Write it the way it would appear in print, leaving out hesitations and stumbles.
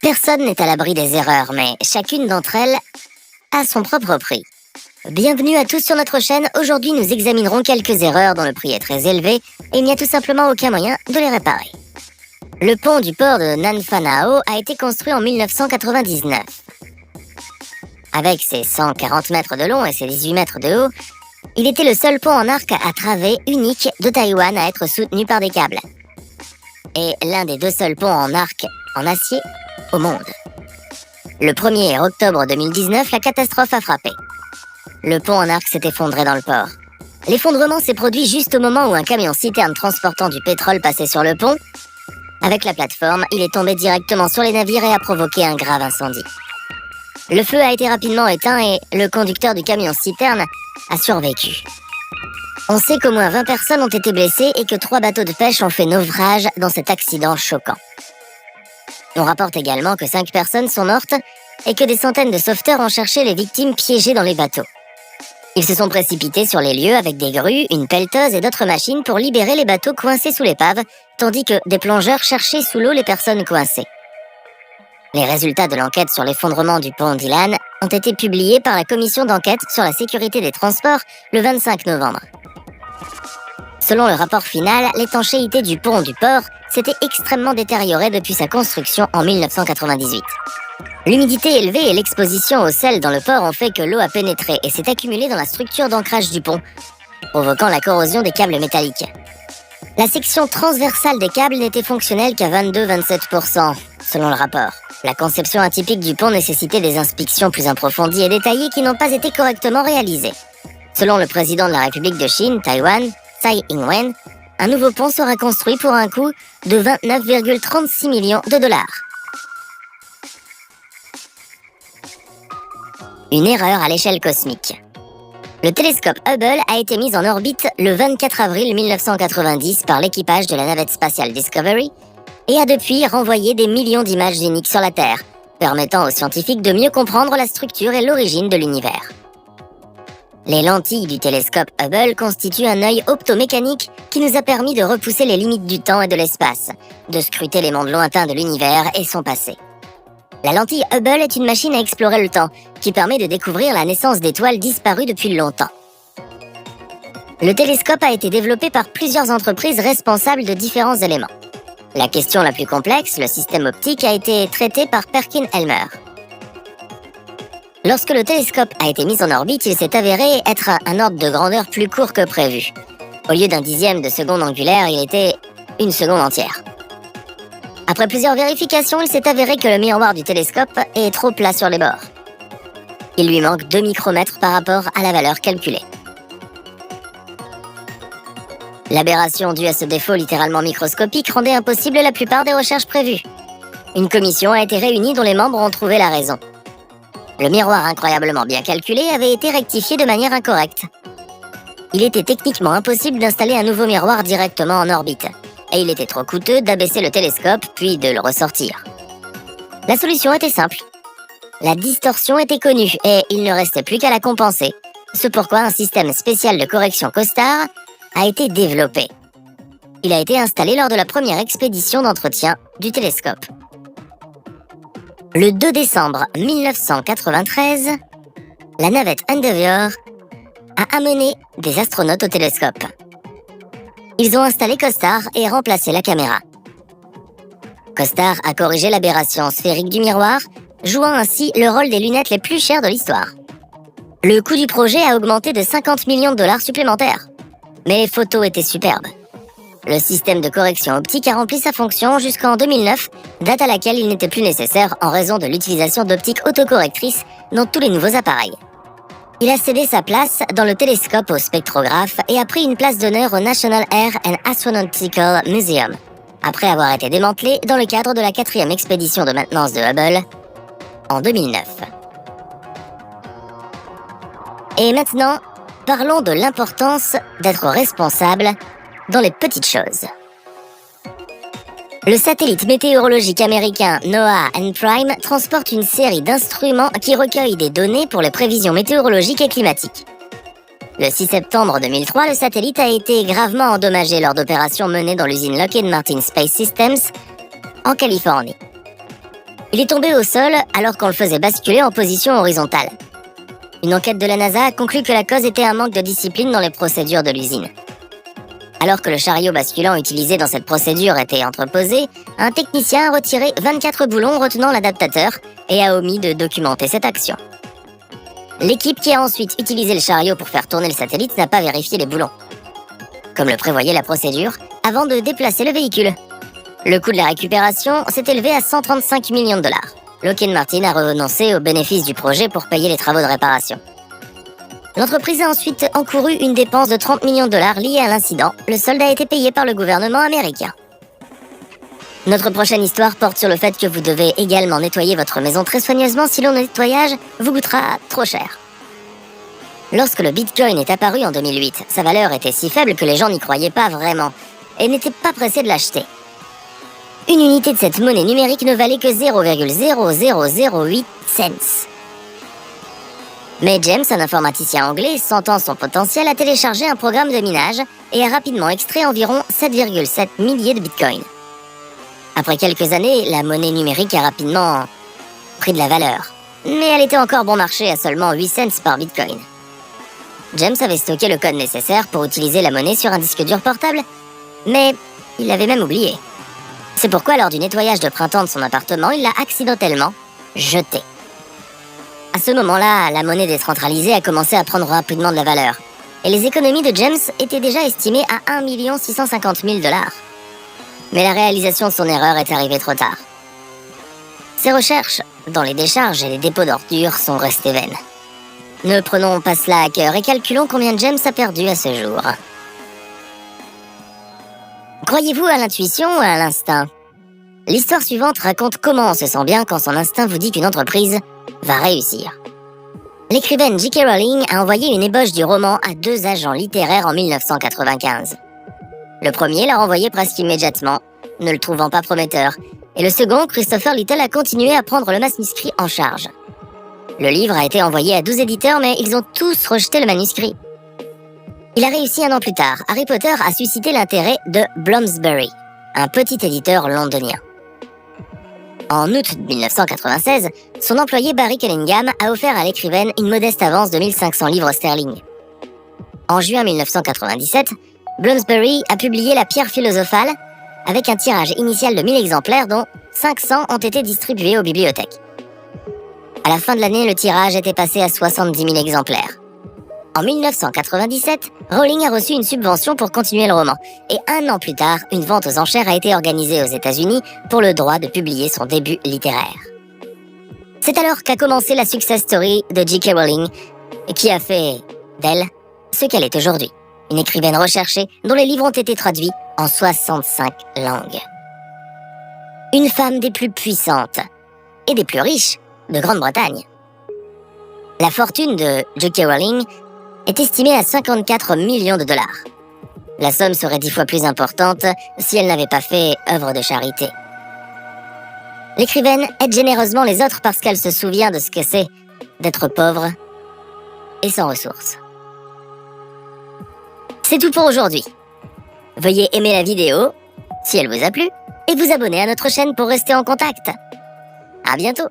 Personne n'est à l'abri des erreurs, mais chacune d'entre elles a son propre prix. Bienvenue à tous sur notre chaîne. Aujourd'hui, nous examinerons quelques erreurs dont le prix est très élevé et il n'y a tout simplement aucun moyen de les réparer. Le pont du port de Nanfanao a été construit en 1999. Avec ses 140 mètres de long et ses 18 mètres de haut, il était le seul pont en arc à travée unique de Taïwan à être soutenu par des câbles. Et l'un des deux seuls ponts en arc en acier au monde. Le 1er octobre 2019, la catastrophe a frappé. Le pont en arc s'est effondré dans le port. L'effondrement s'est produit juste au moment où un camion-citerne transportant du pétrole passait sur le pont. Avec la plateforme, il est tombé directement sur les navires et a provoqué un grave incendie. Le feu a été rapidement éteint et le conducteur du camion-citerne a survécu. On sait qu'au moins 20 personnes ont été blessées et que 3 bateaux de pêche ont fait naufrage dans cet accident choquant. On rapporte également que 5 personnes sont mortes et que des centaines de sauveteurs ont cherché les victimes piégées dans les bateaux. Ils se sont précipités sur les lieux avec des grues, une pelleteuse et d'autres machines pour libérer les bateaux coincés sous l'épave, tandis que des plongeurs cherchaient sous l'eau les personnes coincées. Les résultats de l'enquête sur l'effondrement du pont d'Ilan ont été publiés par la commission d'enquête sur la sécurité des transports le 25 novembre. Selon le rapport final, l'étanchéité du pont du port s'était extrêmement détériorée depuis sa construction en 1998. L'humidité élevée et l'exposition au sel dans le port ont fait que l'eau a pénétré et s'est accumulée dans la structure d'ancrage du pont, provoquant la corrosion des câbles métalliques. La section transversale des câbles n'était fonctionnelle qu'à 22-27%, selon le rapport. La conception atypique du pont nécessitait des inspections plus approfondies et détaillées qui n'ont pas été correctement réalisées. Selon le président de la République de Chine, Taïwan, Tsai Ing-wen, un nouveau pont sera construit pour un coût de 29,36 millions de dollars. Une erreur à l'échelle cosmique. Le télescope Hubble a été mis en orbite le 24 avril 1990 par l'équipage de la navette spatiale Discovery et a depuis renvoyé des millions d'images uniques sur la Terre, permettant aux scientifiques de mieux comprendre la structure et l'origine de l'univers. Les lentilles du télescope Hubble constituent un œil optomécanique qui nous a permis de repousser les limites du temps et de l'espace, de scruter les mondes lointains de l'univers et son passé. La lentille Hubble est une machine à explorer le temps, qui permet de découvrir la naissance d'étoiles disparues depuis longtemps. Le télescope a été développé par plusieurs entreprises responsables de différents éléments. La question la plus complexe, le système optique, a été traitée par Perkin-Elmer. Lorsque le télescope a été mis en orbite, il s'est avéré être un ordre de grandeur plus court que prévu. Au lieu d'un dixième de seconde angulaire, il était une seconde entière. Après plusieurs vérifications, il s'est avéré que le miroir du télescope est trop plat sur les bords. Il lui manque 2 micromètres par rapport à la valeur calculée. L'aberration due à ce défaut littéralement microscopique rendait impossible la plupart des recherches prévues. Une commission a été réunie dont les membres ont trouvé la raison. Le miroir incroyablement bien calculé avait été rectifié de manière incorrecte. Il était techniquement impossible d'installer un nouveau miroir directement en orbite, et il était trop coûteux d'abaisser le télescope puis de le ressortir. La solution était simple. La distorsion était connue et il ne restait plus qu'à la compenser, ce pourquoi un système spécial de correction COSTAR a été développé. Il a été installé lors de la première expédition d'entretien du télescope. Le 2 décembre 1993, la navette Endeavour a amené des astronautes au télescope. Ils ont installé COSTAR et remplacé la caméra. COSTAR a corrigé l'aberration sphérique du miroir, jouant ainsi le rôle des lunettes les plus chères de l'histoire. Le coût du projet a augmenté de 50 millions de dollars supplémentaires. Mais les photos étaient superbes. Le système de correction optique a rempli sa fonction jusqu'en 2009, date à laquelle il n'était plus nécessaire en raison de l'utilisation d'optiques autocorrectrices dans tous les nouveaux appareils. Il a cédé sa place dans le télescope au spectrographe et a pris une place d'honneur au National Air and Astronautical Museum, après avoir été démantelé dans le cadre de la 4e expédition de maintenance de Hubble en 2009. Et maintenant, parlons de l'importance d'être responsable dans les petites choses. Le satellite météorologique américain NOAA N-Prime transporte une série d'instruments qui recueillent des données pour les prévisions météorologiques et climatiques. Le 6 septembre 2003, le satellite a été gravement endommagé lors d'opérations menées dans l'usine Lockheed Martin Space Systems en Californie. Il est tombé au sol alors qu'on le faisait basculer en position horizontale. Une enquête de la NASA a conclu que la cause était un manque de discipline dans les procédures de l'usine. Alors que le chariot basculant utilisé dans cette procédure était entreposé, un technicien a retiré 24 boulons retenant l'adaptateur et a omis de documenter cette action. L'équipe qui a ensuite utilisé le chariot pour faire tourner le satellite n'a pas vérifié les boulons, comme le prévoyait la procédure, avant de déplacer le véhicule. Le coût de la récupération s'est élevé à 135 millions de dollars. Lockheed Martin a renoncé aux bénéfices du projet pour payer les travaux de réparation. L'entreprise a ensuite encouru une dépense de 30 millions de dollars liée à l'incident. Le solde a été payé par le gouvernement américain. Notre prochaine histoire porte sur le fait que vous devez également nettoyer votre maison très soigneusement, sinon le nettoyage vous coûtera trop cher. Lorsque le Bitcoin est apparu en 2008, sa valeur était si faible que les gens n'y croyaient pas vraiment et n'étaient pas pressés de l'acheter. Une unité de cette monnaie numérique ne valait que 0,0008 cents. Mais James, un informaticien anglais, sentant son potentiel, a téléchargé un programme de minage et a rapidement extrait environ 7,7 milliers de bitcoins. Après quelques années, la monnaie numérique a rapidement pris de la valeur. Mais elle était encore bon marché à seulement 8 cents par bitcoin. James avait stocké le code nécessaire pour utiliser la monnaie sur un disque dur portable, mais il l'avait même oublié. C'est pourquoi lors du nettoyage de printemps de son appartement, il l'a accidentellement jeté. À ce moment-là, la monnaie décentralisée a commencé à prendre rapidement de la valeur. Et les économies de James étaient déjà estimées à 1 650 000 dollars. Mais la réalisation de son erreur est arrivée trop tard. Ses recherches dans les décharges et les dépôts d'ordures sont restées vaines. Ne prenons pas cela à cœur et calculons combien James a perdu à ce jour. Croyez-vous à l'intuition ou à l'instinct? L'histoire suivante raconte comment on se sent bien quand son instinct vous dit qu'une entreprise va réussir. L'écrivaine J.K. Rowling a envoyé une ébauche du roman à 2 agents littéraires en 1995. Le premier l'a renvoyé presque immédiatement, ne le trouvant pas prometteur, et le second, Christopher Little, a continué à prendre le manuscrit en charge. Le livre a été envoyé à 12 éditeurs, mais ils ont tous rejeté le manuscrit. Il a réussi 1 an plus tard. Harry Potter a suscité l'intérêt de Bloomsbury, un petit éditeur londonien. En août 1996, son employé Barry Cunningham a offert à l'écrivaine une modeste avance de 1500 livres sterling. En juin 1997, Bloomsbury a publié La Pierre philosophale avec un tirage initial de 1000 exemplaires dont 500 ont été distribués aux bibliothèques. À la fin de l'année, le tirage était passé à 70 000 exemplaires. En 1997, Rowling a reçu une subvention pour continuer le roman. Et 1 an plus tard, une vente aux enchères a été organisée aux États-Unis pour le droit de publier son début littéraire. C'est alors qu'a commencé la success story de J.K. Rowling, qui a fait d'elle ce qu'elle est aujourd'hui. Une écrivaine recherchée dont les livres ont été traduits en 65 langues. Une femme des plus puissantes et des plus riches de Grande-Bretagne. La fortune de J.K. Rowling est estimée à 54 millions de dollars. La somme serait 10 fois plus importante si elle n'avait pas fait œuvre de charité. L'écrivaine aide généreusement les autres parce qu'elle se souvient de ce que c'est d'être pauvre et sans ressources. C'est tout pour aujourd'hui. Veuillez aimer la vidéo si elle vous a plu et vous abonner à notre chaîne pour rester en contact. À bientôt.